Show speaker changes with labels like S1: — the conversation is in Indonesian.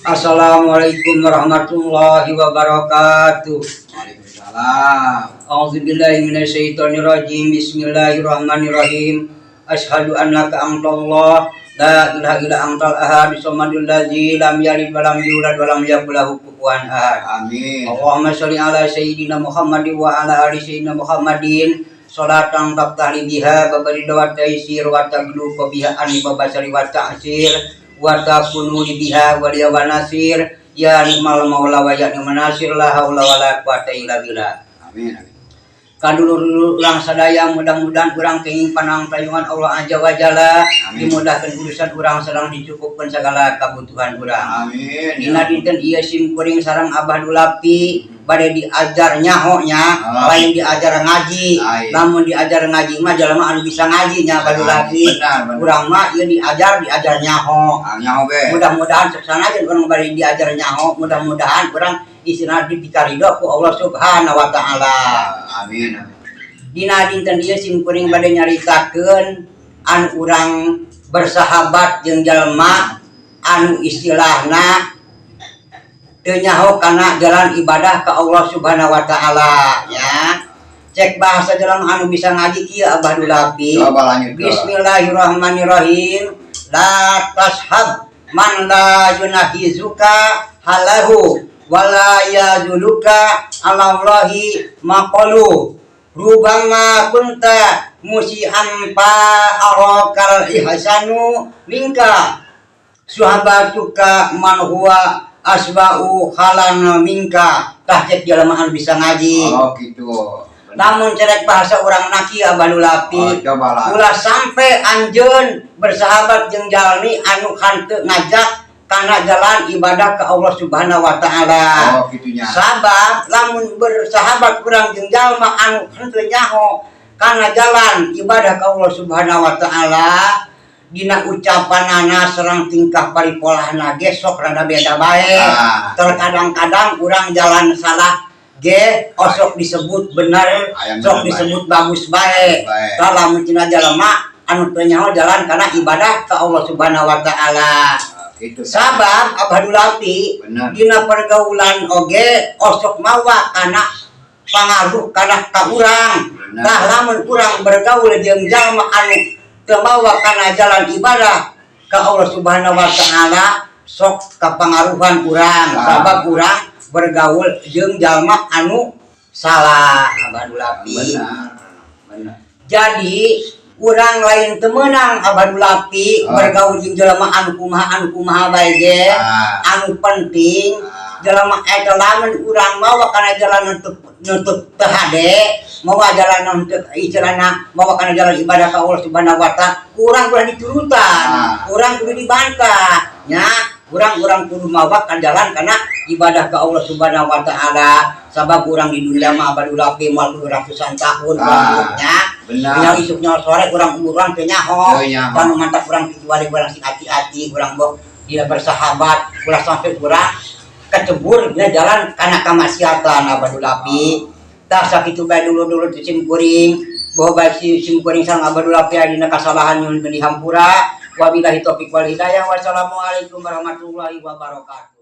S1: Assalamualaikum warahmatullahi wabarakatuh.
S2: Waalaikumsalam.
S1: A'udzubillahi minasyaitonirrajim. Bismillahirrahmanirrahim. Asyhadu an la ilaha illallah la ilaha illa antal ahad shamadul ladzi lam yalid wa lam yulad wa lam yakul lahu kufuwan ahad.
S2: Amin.
S1: Allahumma sholli ala sayyidina Muhammadin wa ala ali sayyidina Muhammadin. Salatan tabtali biha babari dawat taisir wa taglu biha ani babasari wa ta'sir wa takunu biha wa liya wa nasir ya ni'mal maula wa ya ni'man nasir la haula wala quwata illa billah.
S2: Amin.
S1: Kadulur urang sadaya mudah-mudahan urang kenging panang tayungan Allah Azza wa Jalla dimudahkeun urusan urang sareng dicukupkeun segala kabutuhan urang.
S2: Amin.
S1: Dina dinten ieu sim kuring sareng Abah Dulapi bade diajar nyaho nya, lain diajar ngaji. Namun diajar ngaji mah jalma anu bisa ngaji nya Abah Dulapi. Urang mah ieu diajar nyaho.
S2: Nyaho ge.
S1: Mudah-mudahan saksanakeun urang bade diajar nyaho, mudah-mudahan urang istina dipikaridho ku Allah Subhanahu wa taala.
S2: Amin.
S1: Dina dinten ieu sim kuring bade nyaritakeun anu urang bersahabat jeung jalma anu istilahna teu nyaho kana jalan ibadah ka Allah Subhanahu wa taala ya. Cek bahasa jalan anu bisa ngaji kieu Abah Dulapi. Bismillahirrahmanirrahim. La tashab man la yunahizuka halahu wala yaduluka alallahi maqalu rubama kunta musihan pa arakal ihsanu minka suhabatuka man huwa asba'u halana minka. Tah cek jelema bisa ngaji.
S2: Oh gitu.
S1: Namun cerek bahasa orang naki Abah Dulapi. Ulah sampai anjeun bersahabat jeung jalmi anu hanteu ngajak karena jalan ibadah ke Allah Subhanahu wa taala.
S2: Oh gitunya.
S1: Sabab lamun bersahabat urang jeung jalma anu henteu nyaho karena jalan ibadah ke Allah Subhanahu wa taala dina ucapanana sareng tingkah paripolahna ge sok rada beda bae. Terkadang-kadang urang jalan salah ge osok disebut bener, sok disebut bagus bae. Lamun cenah jalma anu teu nyaho jalan karena ibadah ke Allah Subhanahu wa taala.
S2: Itu
S1: Sabab Abah Dulapi dina pergaulan oge osok mawa kana pangaruh kana ka urang. Tah lamun urang bergaul jeung jalma anu teu mawa kana jalan ibadah ka Allah Subhanahu wa taala sok kapangaruhan urang. Sabab urang bergaul jeung jalma anu salah Abah Dulapi.
S2: Benar.
S1: Jadi urang lain temenang Abah Dulapi bergaul jeung jelema anu kumaha bae ge. Anu penting jelema eta lamun urang mawa kana jalan nutup teu hade, mawa jalan nutup istilahna mawa kana jalan ibadah ka Allah Subhanahu wa taala, urang kudu diturutan, urang kudu dibantah nya. Urang kudu mawa kana jalan kana ibadah ka Allah Subhanahu wa taala. Sabab urang di dunia mah Abah Dulapi moal ratusan tahun umurnya. Benar. Isuknya sore urang umur teu nyaho. Anu mantap urang kecuali urang sing hati-hati, urang boh dia bersahabat, ulah sampai urang kecebur nya jalan kana kamaksiatan Abah Dulapi. Tah sakitu bae dulu di sim kuring, bahwa bae sim kuring sareng Abah Dulapi dina kasalahan nyun di hampura. Wabillahi taufiq wal hidayah. Wassalamualaikum warahmatullahi wabarakatuh.